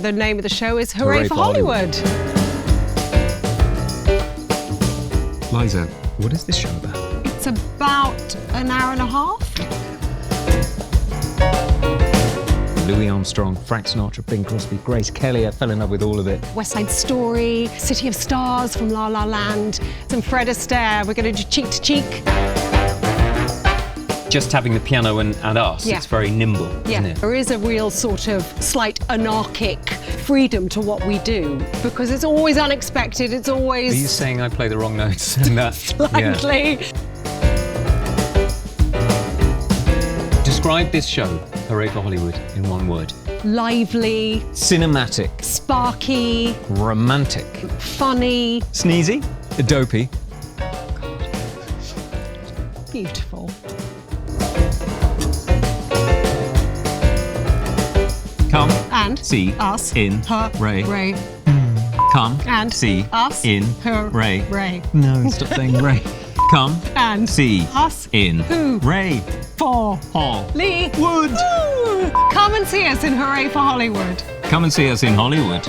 The name of the show is Hooray for Hollywood. Liza, what is this show about? It's about an hour and a half. Louis Armstrong, Frank Sinatra, Bing Crosby, Grace Kelly. I fell in love with all of it. West Side Story, City of Stars from La La Land, some Fred Astaire. We're going to do Cheek to Cheek. Just having the piano and us, Yeah. it's very nimble, isn't it? There is a real sort of slight anarchic freedom to what we do because it's always unexpected. It's always... Are you saying I play the wrong notes? in that? Slightly. Yeah. Describe this show, Hooray for Hollywood, in one word. Lively, Cinematic. sparky, Romantic. funny, Sneezy. Dopey. beautiful. Come And see us in Hooray. Ray. Come And see us in Hooray. Ray. No, stop saying Ray. Come And see us in Hooray. Ray. For Hollywood. Woo! Come and see us in Hooray for Hollywood. Come and see us in Hollywood.